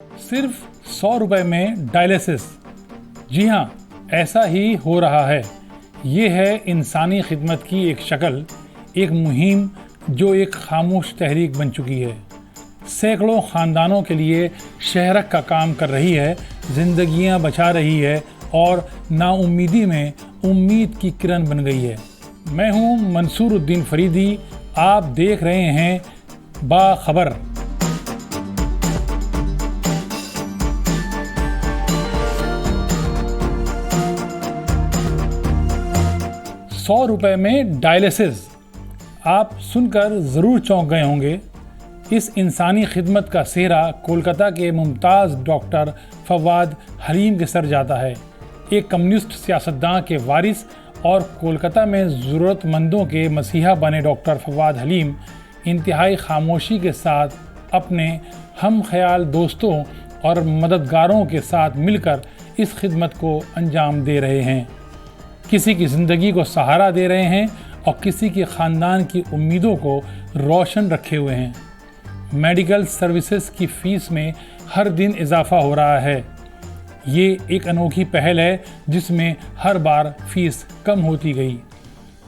सिर्फ 100 रुपए में डायलिसिस। जी हाँ, ऐसा ही हो रहा है। ये है इंसानी खिदमत की एक शक्ल, एक मुहिम जो एक खामोश तहरीक बन चुकी है। सैकड़ों ख़ानदानों के लिए शहरक का काम कर रही है, जिंदगियां बचा रही है और नाउम्मीदी में उम्मीद की किरण बन गई है। मैं हूं मंसूर उद्दीन फरीदी, आप देख रहे हैं बाखबर। ₹100 में डायलिसिस, आप सुनकर ज़रूर चौंक गए होंगे। इस इंसानी खिदमत का सेहरा कोलकाता के मुमताज़ डॉक्टर फवाद हलीम के सर जाता है। एक कम्युनिस्ट सियासतदान के वारिस और कोलकाता में ज़रूरतमंदों के मसीहा बने डॉक्टर फवाद हलीम इंतहाई खामोशी के साथ अपने हम ख्याल दोस्तों और मददगारों के साथ मिलकर इस खिदमत को अंजाम दे रहे हैं। किसी की ज़िंदगी को सहारा दे रहे हैं और किसी के ख़ानदान की उम्मीदों को रोशन रखे हुए हैं। मेडिकल सर्विसेज की फ़ीस में हर दिन इजाफा हो रहा है। ये एक अनोखी पहल है जिसमें हर बार फ़ीस कम होती गई,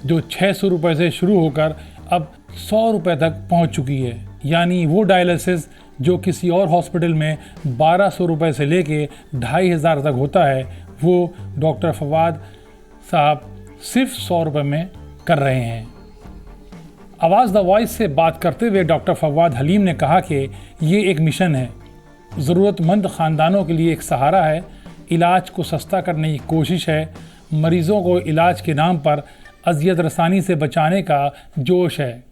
जो 600 रुपये से शुरू होकर अब 100 रुपये तक पहुंच चुकी है। यानी वो डायलिसिस जो किसी और हॉस्पिटल में 1200 रुपये से लेके 2500 तक होता है, वो डॉक्टर फवाद साहब सिर्फ 100 रुपये में कर रहे हैं। आवाज़ द वॉइस से बात करते हुए डॉक्टर फवाद हलीम ने कहा कि ये एक मिशन है, ज़रूरतमंद ख़ानदानों के लिए एक सहारा है, इलाज को सस्ता करने की कोशिश है, मरीज़ों को इलाज के नाम पर अज़ियत रसानी से बचाने का जोश है।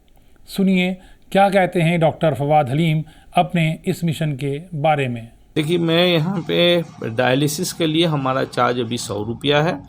सुनिए क्या कहते हैं डॉक्टर फवाद हलीम अपने इस मिशन के बारे में। देखिए, मैं यहाँ पे डायलिसिस के लिए हमारा चार्ज अभी 100 रुपया है।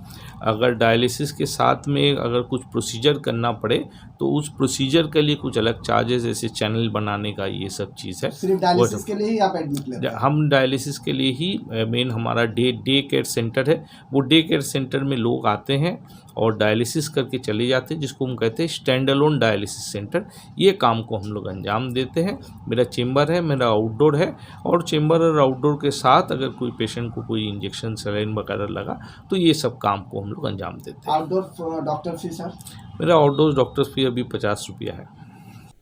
अगर डायलिसिस के साथ में अगर कुछ प्रोसीजर करना पड़े तो उस प्रोसीजर के लिए कुछ अलग चार्जेस, जैसे चैनल बनाने का, ये सब चीज़ है। सिर्फ डायलिसिस के लिए ही आप एडमिट लेते हैं? हम डायलिसिस के लिए ही मेन हमारा डे केयर सेंटर है। वो डे केयर सेंटर में लोग आते हैं और डायलिसिस करके चले जाते हैं, जिसको हम कहते हैं स्टैंड अलोन डायलिसिस सेंटर। ये काम को हम लोग अंजाम देते हैं। मेरा चेम्बर है, मेरा आउटडोर है, और चेम्बर और आउटडोर के साथ अगर कोई पेशेंट को कोई इंजेक्शन सलाइन वगैरह लगा तो ये सब काम को हम लोग अंजाम देते हैं। Outdoor doctor fees sir? मेरा आउटडोर डॉक्टर फी अभी 50 रुपया है।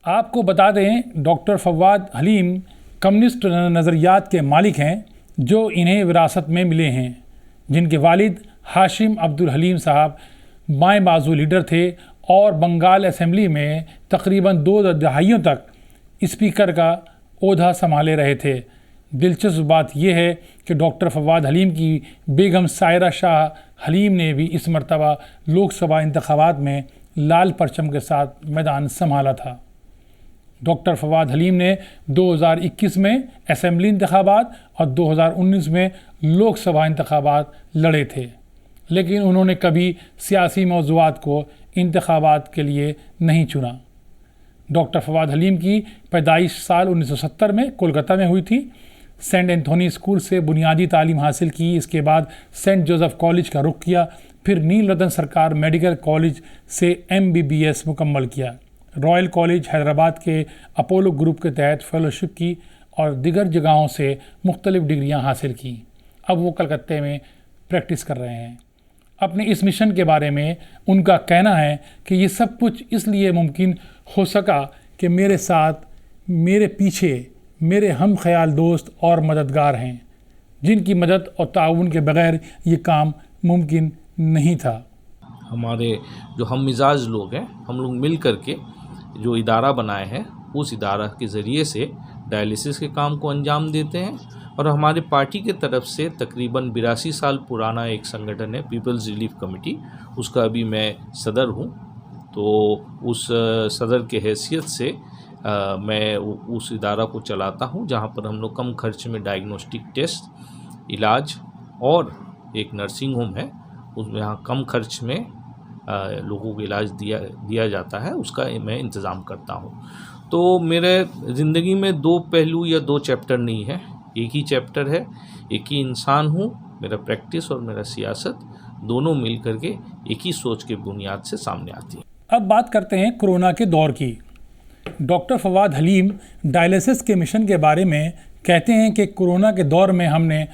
आपको बता दें, डॉक्टर फवाद हलीम कम्युनिस्ट नज़रियात के मालिक हैं जो इन्हें विरासत में मिले हैं, जिनके वालिद हाशिम अब्दुल हलीम साहब बाएं बाजू लीडर थे और बंगाल असेंबली में तकरीबन 2 दहाइयों तक स्पीकर का ओहदा संभाले रहे थे। दिलचस्प बात यह है कि डॉक्टर फवाद हलीम की बेगम सायरा शाह हलीम ने भी इस मरतबा लोकसभा इंतखाबात में लाल परचम के साथ मैदान संभाला था। डॉक्टर फवाद हलीम ने 2021 में असेंबली इंतखाबात और 2019 में लोकसभा इंतखाबात लड़े थे, लेकिन उन्होंने कभी सियासी मौज़ूआत को इंतखाबात के लिए नहीं चुना। डॉक्टर फवाद हलीम की पैदाइश साल 1970 में कोलकाता में हुई थी। सेंट एंथोनी स्कूल से बुनियादी तालीम हासिल की। इसके बाद सेंट जोसेफ कॉलेज का रुख किया, फिर नील रतन सरकार मेडिकल कॉलेज से MBBS मुकम्मल किया। रॉयल कॉलेज हैदराबाद के अपोलो ग्रुप के तहत फेलोशिप की और दिगर जगहों से मुख्तलिफ डिग्रियां हासिल की। अब वो कलकत्ते में प्रैक्टिस कर रहे हैं। अपने इस मिशन के बारे में उनका कहना है कि ये सब कुछ इसलिए मुमकिन हो सका कि मेरे साथ, मेरे पीछे मेरे हम ख्याल दोस्त और मददगार हैं, जिनकी मदद और ताउन के बगैर ये काम मुमकिन नहीं था। हमारे जो हम मिजाज लोग हैं, हम लोग मिल करके जो इदारा बनाए हैं, उस इदारा के ज़रिए से डायलिसिस के काम को अंजाम देते हैं। और हमारे पार्टी के तरफ से तकरीबन 82 साल पुराना एक संगठन है, पीपल्स रिलीफ कमेटी, उसका अभी मैं सदर हूँ। तो उस सदर के हैसियत से मैं उस इदारा को चलाता हूँ, जहाँ पर हम लोग कम खर्च में डायग्नोस्टिक टेस्ट, इलाज और एक नर्सिंग होम है, उसमें यहाँ कम खर्च में लोगों को इलाज दिया जाता है, उसका मैं इंतज़ाम करता हूँ। तो मेरे ज़िंदगी में 2 पहलू या 2 चैप्टर नहीं है, एक ही चैप्टर है। एक ही इंसान हूँ। मेरा प्रैक्टिस और मेरा सियासत दोनों मिल करके एक ही सोच के बुनियाद से सामने आती है। अब बात करते हैं कोरोना के दौर की। डॉक्टर फवाद हलीम डायलिसिस के मिशन के बारे में कहते हैं कि कोरोना के दौर में हमने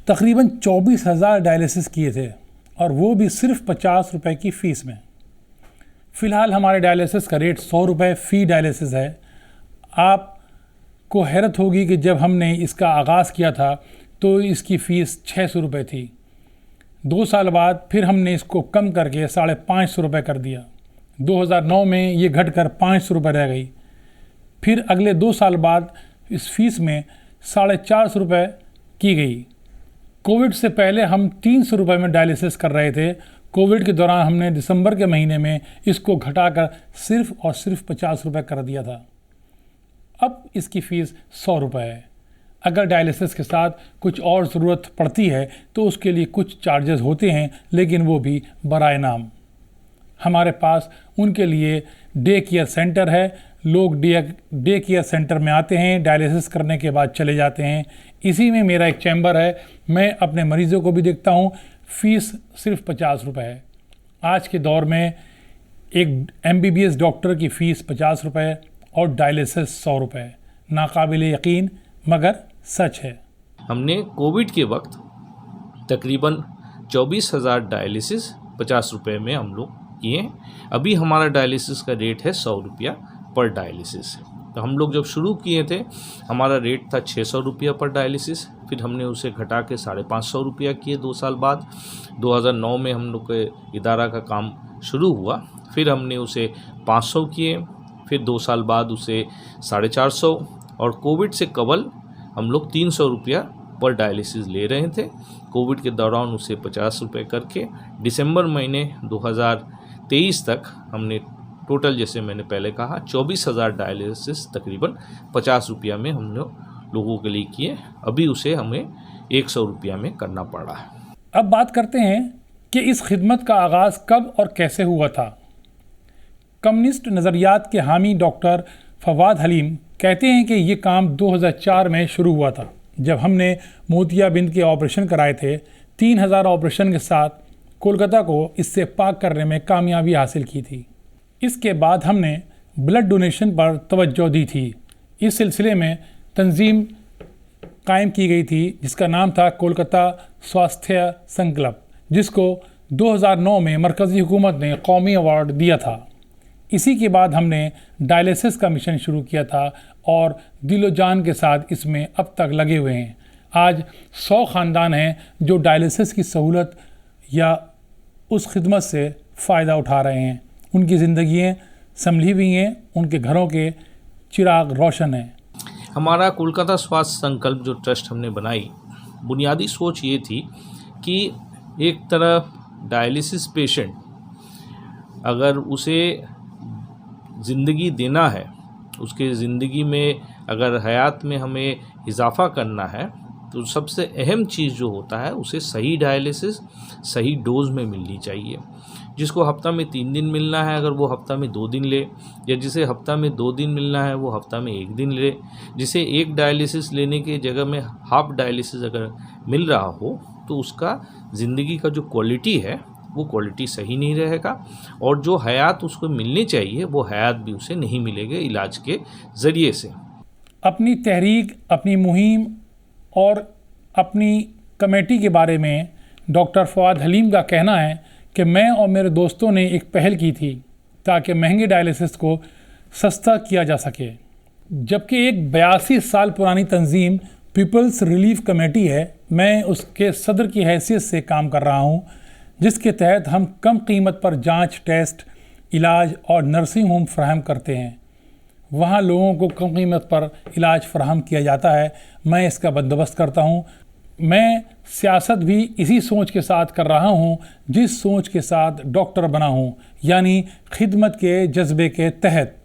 तकरीबन 24,000 डायलिसिस किए थे और वो भी सिर्फ 50 रुपए की फ़ीस में। फ़िलहाल हमारे डायलिसिस का रेट 100 रुपये फ़ी डायलिसिस है। आपको हैरत होगी कि जब हमने इसका आगाज़ किया था तो इसकी फ़ीस 600 रुपये थी। 2 साल बाद फिर हमने इसको कम करके 550 रुपये कर दिया। 2009 में ये घटकर 500 रुपये रह गई। फिर अगले 2 साल बाद इस फीस में 450 रुपये की गई। कोविड से पहले हम 300 रुपये में डायलिसिस कर रहे थे। कोविड के दौरान हमने दिसंबर के महीने में इसको घटाकर सिर्फ और सिर्फ 50 रुपये कर दिया था। अब इसकी फ़ीस 100 रुपये है। अगर डायलिसिस के साथ कुछ और ज़रूरत पड़ती है तो उसके लिए कुछ चार्जेस होते हैं, लेकिन वो भी बराए नाम। हमारे पास उनके लिए डे केयर सेंटर है। लोग डे केयर सेंटर में आते हैं, डायलिसिस करने के बाद चले जाते हैं। इसी में मेरा एक चैम्बर है, मैं अपने मरीज़ों को भी देखता हूँ। फ़ीस सिर्फ 50 रुपये है। आज के दौर में एक MBBS डॉक्टर की फ़ीस 50 रुपये और डायलिसिस 100 रुपये। नाकाबिले यकीन मगर सच है। हमने कोविड के वक्त तकरीबन 24,000 डायलिसिस 50 रुपये में हम लोग किए। अभी हमारा डायलिसिस का रेट है 100 रुपया पर डायलिसिस। तो हम लोग जब शुरू किए थे हमारा रेट था 600 रुपया पर डायलिसिस, फिर हमने उसे घटा के 550 रुपया किए 2 साल बाद। 2009 में हम लोग के इदारा का काम शुरू हुआ, फिर हमने उसे 500 किए, फिर 2 साल बाद उसे 450 और कोविड से कबल हम लोग 300 रुपया पर डायलिसिस ले रहे थे। कोविड के दौरान उसे 50 रुपये करके दिसंबर महीने 2023 तक हमने टोटल, जैसे मैंने पहले कहा, 24,000 डायलिसिस तकरीबन 50 रुपया में हम लोगों के लिए किए। अभी उसे हमें 100 रुपया में करना पड़ रहा है। अब बात करते हैं कि इस खिदमत का आगाज़ कब और कैसे हुआ था। कम्युनिस्ट नज़रियात के हामी डॉक्टर फवाद हलीम कहते हैं कि ये काम 2004 में शुरू हुआ था, जब हमने मोतियाबिंद के ऑपरेशन कराए थे। 3000 ऑपरेशन के साथ कोलकाता को इससे पाक करने में कामयाबी हासिल की थी। इसके बाद हमने ब्लड डोनेशन पर तवज्जो दी थी। इस सिलसिले में तंजीम कायम की गई थी जिसका नाम था कोलकाता स्वास्थ्य संकल्प, जिसको 2009 में मरकज़ी हुकूमत ने कौमी अवार्ड दिया था। इसी के बाद हमने डायलिसिस का मिशन शुरू किया था और दिलो जान के साथ इसमें अब तक लगे हुए हैं। आज 100 ख़ानदान हैं जो डायलिसिस की सहूलत या उस खिदमत से फ़ायदा उठा रहे हैं। उनकी ज़िंदगियाँ संभली हुई हैं, उनके घरों के चिराग रोशन हैं। हमारा कोलकाता स्वास्थ्य संकल्प जो ट्रस्ट हमने बनाई, बुनियादी सोच ये थी कि एक तरफ डायलिसिस पेशेंट अगर उसे ज़िंदगी देना है, उसके ज़िंदगी में अगर हयात में हमें इजाफ़ा करना है, तो सबसे अहम चीज़ जो होता है उसे सही डायलिसिस सही डोज में मिलनी चाहिए। जिसको हफ्ता में 3 दिन मिलना है अगर वो हफ्ता में 2 दिन ले, या जिसे हफ्ता में 2 दिन मिलना है वो हफ्ता में 1 दिन ले। जिसे एक डायलिसिस लेने की जगह में हाफ डायलिसिस अगर मिल रहा हो तो उसका ज़िंदगी का जो क्वालिटी है वो क्वालिटी सही नहीं रहेगा, और जो हयात उसको मिलनी चाहिए वो हयात भी उसे नहीं मिलेगी इलाज के ज़रिए से। अपनी तहरीक, अपनी मुहिम और अपनी कमेटी के बारे में डॉक्टर फवाद हलीम का कहना है कि मैं और मेरे दोस्तों ने एक पहल की थी ताकि महंगे डायलिसिस को सस्ता किया जा सके। जबकि एक 82 साल पुरानी तंजीम पीपल्स रिलीफ कमेटी है, मैं उसके सदर की हैसियत से काम कर रहा हूँ, जिसके तहत हम कम कीमत पर जांच, टेस्ट, इलाज और नर्सिंग होम फराहम करते हैं। वहाँ लोगों को कम कीमत पर इलाज फराहम किया जाता है। मैं इसका बंदोबस्त करता हूँ। मैं सियासत भी इसी सोच के साथ कर रहा हूँ जिस सोच के साथ डॉक्टर बना हूँ, यानी खिदमत के जज्बे के तहत।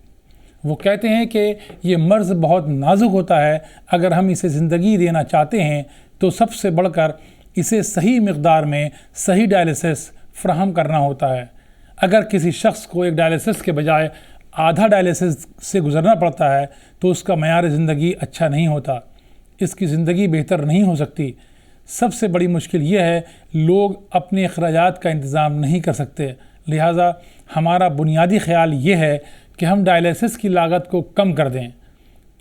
वो कहते हैं कि ये मर्ज़ बहुत नाजुक होता है, अगर हम इसे ज़िंदगी देना चाहते हैं तो सबसे बढ़कर इसे सही मिक़दार में सही डायलिसिस फ़राहम करना होता है। अगर किसी शख्स को एक डायलिसिस के बजाय आधा डायलिसिस से गुज़रना पड़ता है तो उसका मयार ज़िंदगी अच्छा नहीं होता, इसकी ज़िंदगी बेहतर नहीं हो सकती। सबसे बड़ी मुश्किल ये है लोग अपने अखराजात का इंतज़ाम नहीं कर सकते। लिहाजा हमारा बुनियादी ख्याल ये है कि हम डायलिसिस की लागत को कम कर दें।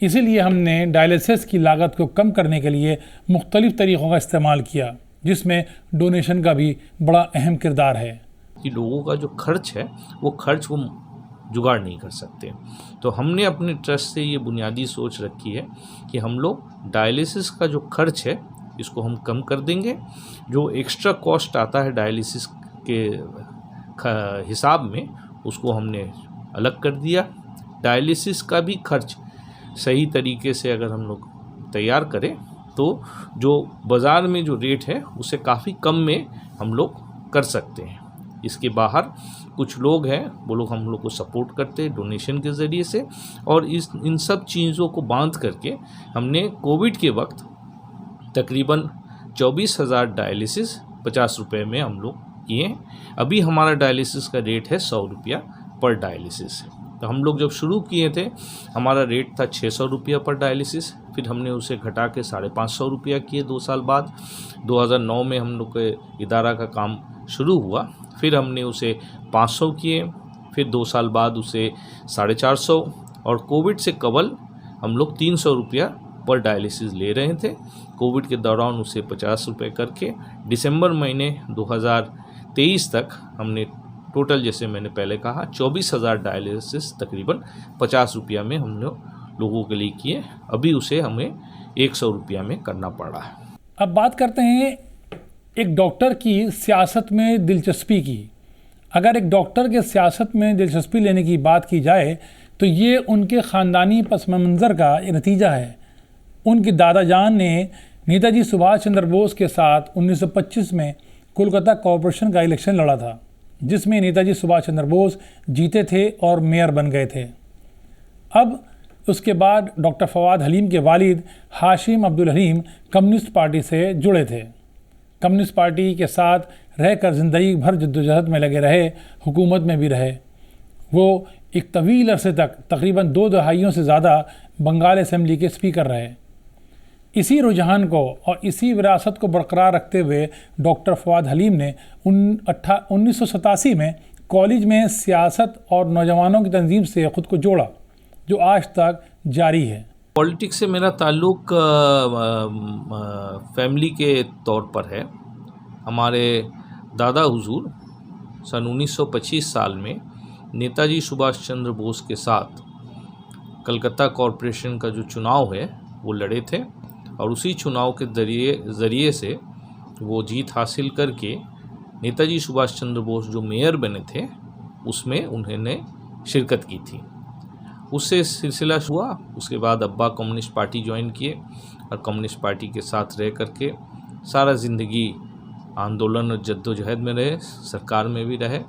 इसीलिए हमने डायलिसिस की लागत को कम करने के लिए मुख्तलिफ तरीक़ों का इस्तेमाल किया, जिसमें डोनेशन का भी बड़ा अहम किरदार है। कि लोगों का जो खर्च है वो जुगाड़ नहीं कर सकते, तो हमने अपने ट्रस्ट से ये बुनियादी सोच रखी है कि हम लोग डायलिसिस का जो खर्च है इसको हम कम कर देंगे। जो एक्स्ट्रा कॉस्ट आता है डायलिसिस के हिसाब में उसको हमने अलग कर दिया। डायलिसिस का भी खर्च सही तरीके से अगर हम लोग तैयार करें तो जो बाज़ार में जो रेट है उसे काफ़ी कम में हम लोग कर सकते हैं। इसके बाहर कुछ लोग हैं, वो लोग हम लोग को सपोर्ट करते हैं डोनेशन के ज़रिए से, और इन सब चीज़ों को बांध करके हमने कोविड के वक्त तकरीबन 24,000 डायलिसिस 50 रुपये में हम लोग किए। अभी हमारा डायलिसिस का रेट है 100 रुपया पर डायलिसिस। तो हम लोग जब शुरू किए थे हमारा रेट था 600 रुपया पर डायलिसिस, फिर हमने उसे घटा के 550 रुपया किए 2 साल बाद। 2009 में हम लोग के इदारा का काम शुरू हुआ, फिर हमने उसे 500 किए, फिर 2 साल बाद उसे 450, और कोविड से कबल हम लोग 300 रुपया पर डायलिसिस ले रहे थे। कोविड के दौरान उसे 50 रुपये करके दिसंबर महीने 2023 तक हमने टोटल, जैसे मैंने पहले कहा, 24,000 डायलिसिस तकरीबन 50 रुपया में हम लोगों के लिए किए। अभी उसे हमें 100 रुपया में करना पड़ रहा है। अब बात करते हैं एक डॉक्टर की सियासत में दिलचस्पी की। अगर एक डॉक्टर के सियासत में दिलचस्पी लेने की बात की जाए तो ये उनके ख़ानदानी पस मंज़र का एक नतीजा है। उनके दादा जान ने नेताजी सुभाष चंद्र बोस के साथ 1925 में कोलकाता कॉरपोरेशन का इलेक्शन लड़ा था, जिसमें नेताजी सुभाष चंद्र बोस जीते थे और मेयर बन गए थे। अब उसके बाद डॉक्टर फवाद हलीम के वालिद हाशिम अब्दुल हलीम कम्युनिस्ट पार्टी से जुड़े थे। कम्युनिस्ट पार्टी के साथ रहकर ज़िंदगी भर जद्दोजहद में लगे रहे, हुकूमत में भी रहे। वो एक तवील अरसे तक, तकरीबन 2 दहाइयों से ज़्यादा, बंगाल असेंबली के स्पीकर रहे। इसी रुझान को और इसी विरासत को बरकरार रखते हुए डॉक्टर फवाद हलीम ने 1987 में कॉलेज में सियासत और नौजवानों की तंजीम से ख़ुद को जोड़ा, जो आज तक जारी है। पॉलिटिक्स से मेरा ताल्लुक़ फैमिली के तौर पर है। हमारे दादा हुजूर सन 1925 साल में नेताजी सुभाष चंद्र बोस के साथ कलकत्ता कॉरपोरेशन का जो चुनाव है वो लड़े थे, और उसी चुनाव के ज़रिए से वो जीत हासिल करके नेताजी सुभाष चंद्र बोस जो मेयर बने थे उसमें उन्होंने शिरकत की थी। उससे सिलसिला हुआ। उसके बाद अब्बा कम्युनिस्ट पार्टी ज्वाइन किए और कम्युनिस्ट पार्टी के साथ रह करके सारा ज़िंदगी आंदोलन और जद्दोजहद में रहे, सरकार में भी रहे,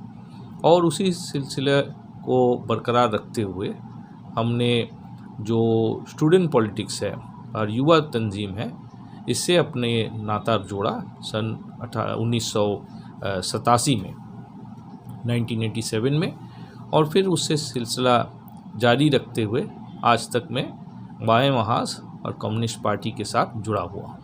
और उसी सिलसिले को बरकरार रखते हुए हमने जो स्टूडेंट पॉलिटिक्स है और युवा तंजीम है इससे अपने नाता जोड़ा सन 1987 में, 1987 में, और फिर उससे सिलसिला जारी रखते हुए आज तक मैं बाएं महाज और कम्युनिस्ट पार्टी के साथ जुड़ा हुआ।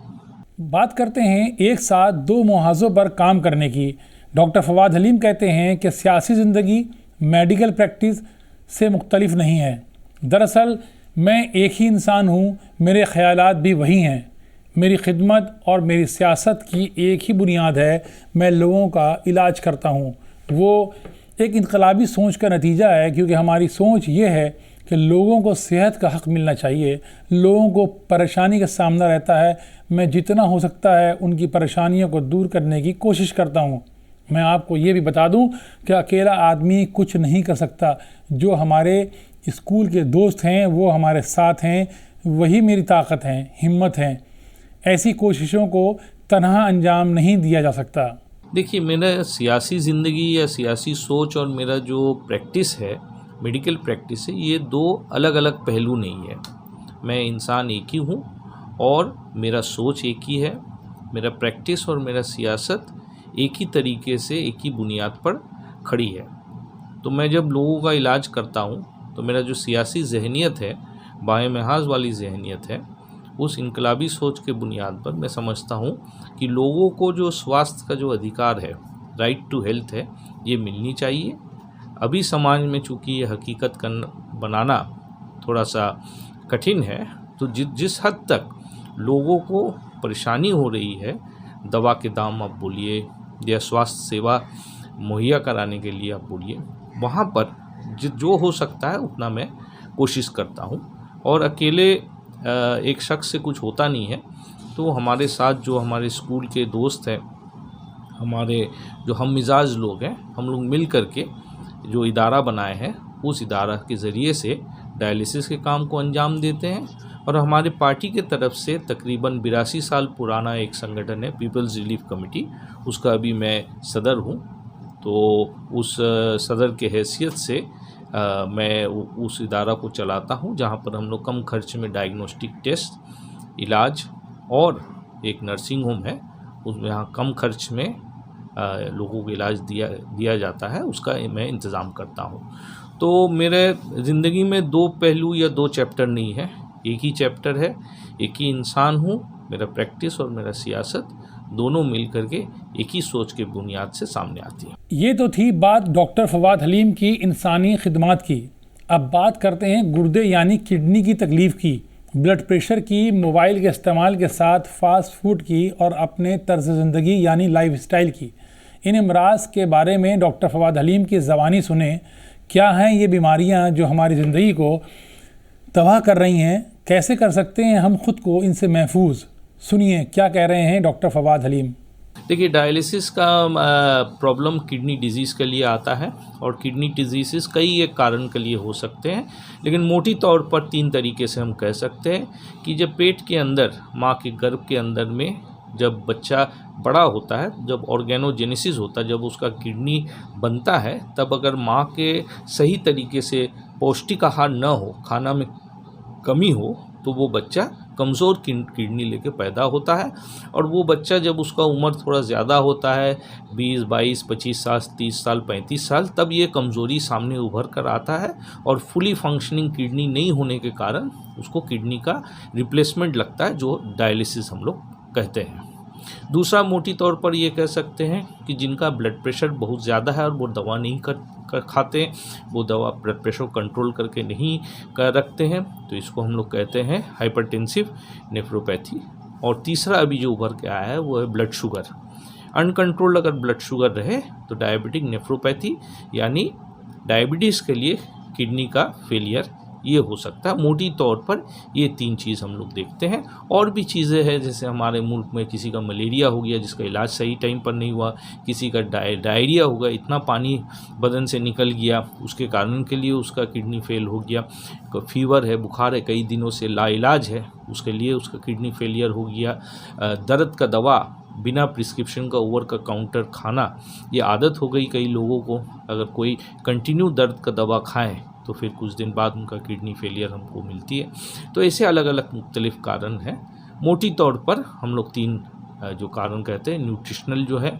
बात करते हैं एक साथ 2 मुहाज़ों पर काम करने की। डॉक्टर फवाद हलीम कहते हैं कि सियासी ज़िंदगी मेडिकल प्रैक्टिस से मुख्तलिफ नहीं है। दरअसल मैं एक ही इंसान हूँ, मेरे ख़यालात भी वही हैं। मेरी खिदमत और मेरी सियासत की एक ही बुनियाद है, मैं लोगों का इलाज करता हूँ। वो एक इनकलाबी सोच का नतीजा है, क्योंकि हमारी सोच ये है कि लोगों को सेहत का हक़ मिलना चाहिए। लोगों को परेशानी का सामना रहता है, मैं जितना हो सकता है उनकी परेशानियों को दूर करने की कोशिश करता हूँ। मैं आपको ये भी बता दूँ कि अकेला आदमी कुछ नहीं कर सकता। जो हमारे स्कूल के दोस्त हैं वो हमारे साथ हैं, वही मेरी ताकत है, हिम्मत है। ऐसी कोशिशों को तन्हा अंजाम नहीं दिया जा सकता। देखिए, मेरा सियासी ज़िंदगी या सियासी सोच और मेरा जो प्रैक्टिस है, मेडिकल प्रैक्टिस है, ये 2 अलग अलग पहलू नहीं है। मैं इंसान एक ही हूँ और मेरा सोच एक ही है। मेरा प्रैक्टिस और मेरा सियासत एक ही तरीके से, एक ही बुनियाद पर खड़ी है। तो मैं जब लोगों का इलाज करता हूँ तो मेरा जो सियासी जहनीत है, बाएं महाज वाली जहनीत है, उस इनकलाबी सोच के बुनियाद पर मैं समझता हूँ कि लोगों को जो स्वास्थ्य का जो अधिकार है, राइट टू हेल्थ है, ये मिलनी चाहिए। अभी समाज में चूँकि ये हकीकत बनाना थोड़ा सा कठिन है, तो जिस हद तक लोगों को परेशानी हो रही है, दवा के दाम आप बोलिए या स्वास्थ्य सेवा मुहैया कराने के लिए आप बोलिए, वहाँ पर जो हो सकता है उतना मैं कोशिश करता हूँ। और अकेले एक शख्स से कुछ होता नहीं है, तो हमारे साथ जो हमारे स्कूल के दोस्त हैं, हमारे जो हम मिजाज लोग हैं, हम लोग मिल कर के जो इदारा बनाए हैं, उस इदारा के ज़रिए से डायलिसिस के काम को अंजाम देते हैं। और हमारे पार्टी के तरफ से तकरीबन 82 साल पुराना एक संगठन है, पीपल्स रिलीफ कमेटी, उसका अभी मैं सदर हूँ। तो उस सदर के हैसियत से मैं उस इदारा को चलाता हूँ, जहाँ पर हम लोग कम खर्च में डायग्नोस्टिक टेस्ट, इलाज और एक नर्सिंग होम है, उसमें यहाँ कम खर्च में लोगों को इलाज दिया जाता है, उसका मैं इंतज़ाम करता हूँ। तो मेरे ज़िंदगी में 2 पहलू या 2 चैप्टर नहीं है, एक ही चैप्टर है, एक ही इंसान हूँ। मेरा प्रैक्टिस और मेरा सियासत दोनों मिल करके एक ही सोच के बुनियाद से सामने आती है। ये तो थी बात डॉक्टर फवाद हलीम की इंसानी खिदमात की। अब बात करते हैं गुर्दे यानी किडनी की तकलीफ़ की, ब्लड प्रेशर की, मोबाइल के इस्तेमाल के साथ फास्ट फूड की और अपने तर्ज ज़िंदगी यानी लाइफ स्टाइल की। इन अमराज के बारे में डॉक्टर फवाद हलीम की ज़बानी सुने। क्या हैं ये बीमारियां जो हमारी ज़िंदगी को तबाह कर रही हैं? कैसे कर सकते हैं हम खुद को इनसे महफूज? सुनिए क्या कह रहे हैं डॉक्टर फवाद हलीम। देखिए, डायलिसिस का प्रॉब्लम किडनी डिजीज़ के लिए आता है, और किडनी डिजीज़ कई एक कारण के लिए हो सकते हैं, लेकिन मोटी तौर पर 3 तरीके से हम कह सकते हैं कि जब पेट के अंदर, माँ के गर्भ के अंदर में जब बच्चा बड़ा होता है, जब ऑर्गेनोजेनेसिस होता है, जब उसका किडनी बनता है, तब अगर माँ के सही तरीके से पौष्टिक आहार न हो, खाना में कमी हो, तो वो बच्चा कमज़ोर किडनी लेके पैदा होता है। और वो बच्चा जब उसका उम्र थोड़ा ज़्यादा होता है, 20, 22, 25 साल, 30 साल, 35 साल, तब ये कमज़ोरी सामने उभर कर आता है, और फुली फंक्शनिंग किडनी नहीं होने के कारण उसको किडनी का रिप्लेसमेंट लगता है, जो डायलिसिस हम लोग कहते हैं। दूसरा, मोटी तौर पर ये कह सकते हैं कि जिनका ब्लड प्रेशर बहुत ज़्यादा है और वो दवा नहीं खाते, वो दवा ब्लड प्रेशर कंट्रोल करके नहीं रखते हैं, तो इसको हम लोग कहते हैं हाइपरटेंसिव नेफ्रोपैथी। और तीसरा अभी जो उभर के आया है वो है ब्लड शुगर। अनकंट्रोल्ड अगर ब्लड शुगर रहे तो डायबिटिक नेफ्रोपैथी, यानी डायबिटीज़ के लिए किडनी का फेलियर ये हो सकता है। मोटी तौर पर ये 3 चीज़ हम लोग देखते हैं। और भी चीज़ें हैं, जैसे हमारे मुल्क में किसी का मलेरिया हो गया जिसका इलाज सही टाइम पर नहीं हुआ, किसी का डायरिया हो गया, इतना पानी बदन से निकल गया, उसके कारण के लिए उसका किडनी फेल हो गया। फीवर है, बुखार है, कई दिनों से लाइलाज है, उसके लिए उसका किडनी फेलियर हो गया। दर्द का दवा बिना प्रिस्क्रिप्शन का ओवर का काउंटर खाना, ये आदत हो गई कई लोगों को। अगर कोई कंटिन्यू दर्द का दवा खाएं तो फिर कुछ दिन बाद उनका किडनी फेलियर हमको मिलती है। तो ऐसे अलग अलग मुख्तलिफ कारण हैं। मोटी तौर पर हम लोग 3 जो कारण कहते हैं, न्यूट्रिशनल जो है,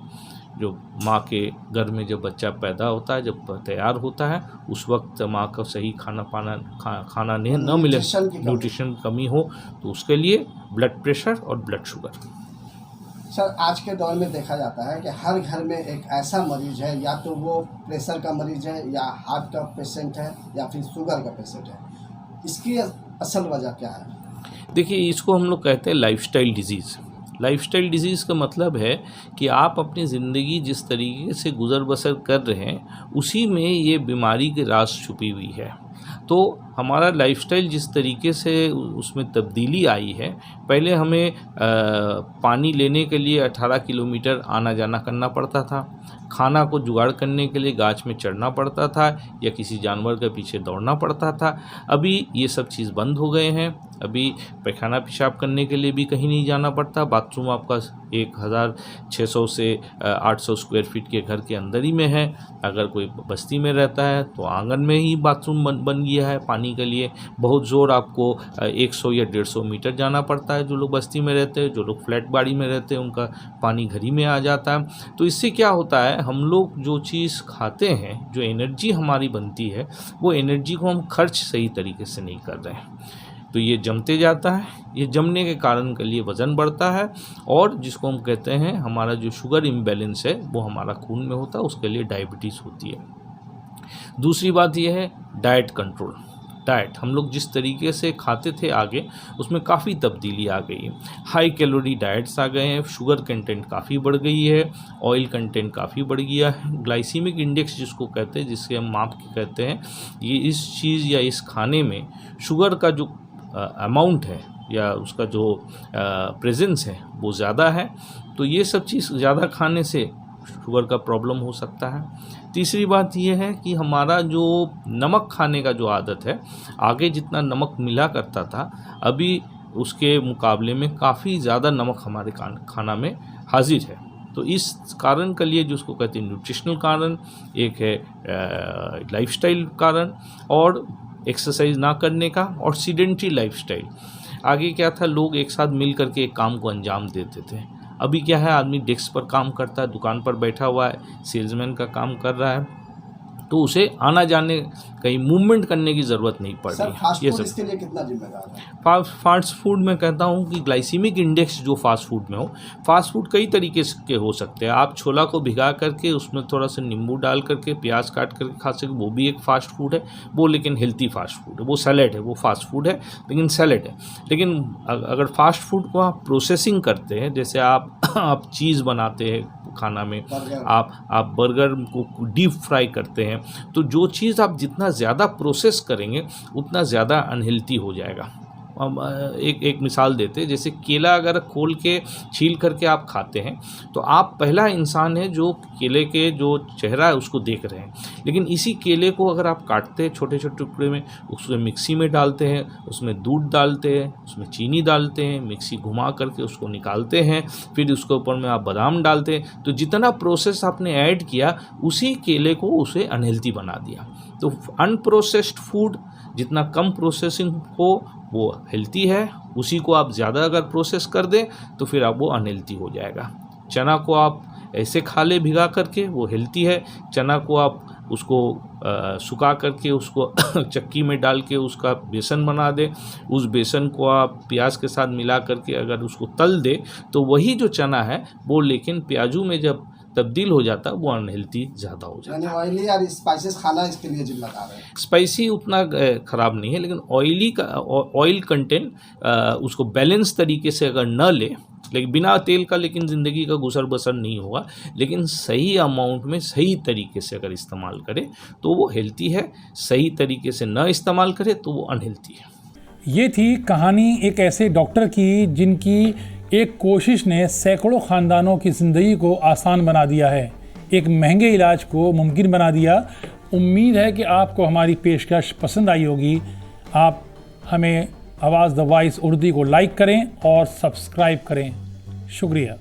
जो माँ के गर्भ में जब बच्चा पैदा होता है, जब तैयार होता है, उस वक्त माँ का सही खाना न मिले, न्यूट्रिशन कमी हो, तो उसके लिए ब्लड प्रेशर और ब्लड शुगर। सर, आज के दौर में देखा जाता है कि हर घर में एक ऐसा मरीज है, या तो वो प्रेशर का मरीज है, या हार्ट का पेशेंट है, या फिर शुगर का पेशेंट है। इसकी असल वजह क्या है? देखिए, इसको हम लोग कहते हैं लाइफस्टाइल डिजीज़। लाइफस्टाइल डिजीज़ का मतलब है कि आप अपनी ज़िंदगी जिस तरीके से गुज़र बसर कर रहे हैं, उसी में ये बीमारी की राज छुपी हुई है। तो हमारा लाइफस्टाइल जिस तरीके से उसमें तब्दीली आई है, पहले हमें पानी लेने के लिए 18 किलोमीटर आना जाना करना पड़ता था, खाना को जुगाड़ करने के लिए गाछ में चढ़ना पड़ता था या किसी जानवर के पीछे दौड़ना पड़ता था। अभी ये सब चीज़ बंद हो गए हैं। अभी पैखाना पेशाब करने के लिए भी कहीं नहीं जाना पड़ता। बाथरूम आपका 1600 से 800 स्क्वायर फीट के घर के अंदर ही में है। अगर कोई बस्ती में रहता है तो आंगन में ही बाथरूम बन गया है। पानी के लिए बहुत ज़ोर आपको 100 या 150 मीटर जाना पड़ता है। जो लोग बस्ती में रहते हैं, जो लोग फ्लैट बाड़ी में रहते हैं, उनका पानी घर ही में आ जाता है। तो इससे क्या होता है, हम लोग जो चीज़ खाते हैं, जो एनर्जी हमारी बनती है, वो एनर्जी को हम खर्च सही तरीके से नहीं कर रहे हैं, तो ये जमते जाता है। ये जमने के कारण के लिए वज़न बढ़ता है, और जिसको हम कहते हैं हमारा जो शुगर इम्बैलेंस है वो हमारा खून में होता है, उसके लिए डायबिटीज़ होती है। दूसरी बात ये है डाइट कंट्रोल। डाइट, हम लोग जिस तरीके से खाते थे आगे, उसमें काफ़ी तब्दीली आ गई है। हाई कैलोरी डाइट्स आ गए हैं, शुगर कंटेंट काफ़ी बढ़ गई है, ऑयल कंटेंट काफ़ी बढ़ गया है, ग्लाइसीमिक इंडेक्स जिसको कहते हैं, जिसके हम माप के कहते हैं, ये इस चीज़ या इस खाने में शुगर का जो अमाउंट है या उसका जो प्रेजेंस है वो ज़्यादा है। तो ये सब चीज़ ज़्यादा खाने से शुगर का प्रॉब्लम हो सकता है। तीसरी बात ये है कि हमारा जो नमक खाने का जो आदत है, आगे जितना नमक मिला करता था, अभी उसके मुकाबले में काफ़ी ज़्यादा नमक हमारे खाना में हाजिर है। तो इस कारण के लिए, जिसको कहते हैं न्यूट्रिशनल कारण, एक है लाइफस्टाइल कारण, और एक्सरसाइज ना करने का, और सीडेंट्री लाइफस्टाइल। आगे क्या था, लोग एक साथ मिल करके एक काम को अंजाम देते थे। अभी क्या है, आदमी डेस्क पर काम करता है, दुकान पर बैठा हुआ है, सेल्समैन का काम कर रहा है, तो उसे आना जाने, कहीं मूवमेंट करने की ज़रूरत नहीं पड़ रही। फास्ट फूड इसके लिए कितना जिम्मेदार है? फास्ट फूड में कहता हूँ कि ग्लाइसीमिक इंडेक्स जो फास्ट फूड में हो, फास्ट फूड कई तरीके के हो सकते हैं। आप छोला को भिगा करके उसमें थोड़ा सा नींबू डाल करके, प्याज काट करके खा सकते, वो भी एक फास्ट फूड है, वो लेकिन हेल्थी फास्ट फूड है। वो सैलेड है, वो फास्ट फूड है लेकिन सैलेड है। लेकिन अगर फास्ट फूड को आप प्रोसेसिंग करते हैं, जैसे आप चीज़ बनाते हैं खाना में, आप बर्गर को डीप फ्राई करते हैं, तो जो चीज़ आप जितना ज़्यादा प्रोसेस करेंगे उतना ज़्यादा अनहेल्थी हो जाएगा। एक मिसाल देते हैं, जैसे केला अगर खोल के छील करके आप खाते हैं, तो आप पहला इंसान है जो केले के जो चेहरा है उसको देख रहे हैं। लेकिन इसी केले को अगर आप काटते हैं छोटे छोटे टुकड़े में, उसको मिक्सी में डालते हैं, उसमें दूध डालते हैं, उसमें चीनी डालते हैं, मिक्सी घुमा करके उसको निकालते हैं, फिर उसके ऊपर में आप बादाम डालते हैं, तो जितना प्रोसेस आपने ऐड किया, उसी केले को उसे अनहेल्थी बना दिया। तो अनप्रोसेस्ड फूड जितना कम प्रोसेसिंग हो वो हेल्थी है, उसी को आप ज़्यादा अगर प्रोसेस कर दें तो फिर आप वो अनहेल्थी हो जाएगा। चना को आप ऐसे खा ले भिगा करके, वो हेल्थी है। चना को आप उसको सुखा करके उसको चक्की में डाल के उसका बेसन बना दे, उस बेसन को आप प्याज के साथ मिला करके अगर उसको तल दे, तो वही जो चना है वो लेकिन प्याजू में जब तब्दील हो जाता है वो अनहेल्थी ज़्यादा हो जाता है। ऑयली और स्पाइसेस खाना इसके लिए जिम्मेदार है। स्पाइसी उतना ख़राब नहीं है, लेकिन ऑयल कंटेंट उसको बैलेंस तरीके से अगर न ले, लेकिन बिना तेल का लेकिन ज़िंदगी का गुजर बसर नहीं होगा, लेकिन सही अमाउंट में सही तरीके से अगर इस्तेमाल करे तो वो हेल्थी है, सही तरीके से न इस्तेमाल करे तो वो अनहेल्थी है। ये थी कहानी एक ऐसे डॉक्टर की जिनकी एक कोशिश ने सैकड़ों ख़ानदानों की ज़िंदगी को आसान बना दिया है, एक महंगे इलाज को मुमकिन बना दिया। उम्मीद है कि आपको हमारी पेशकश पसंद आई होगी। आप हमें आवाज़ द वॉइस उर्दू को लाइक करें और सब्सक्राइब करें। शुक्रिया।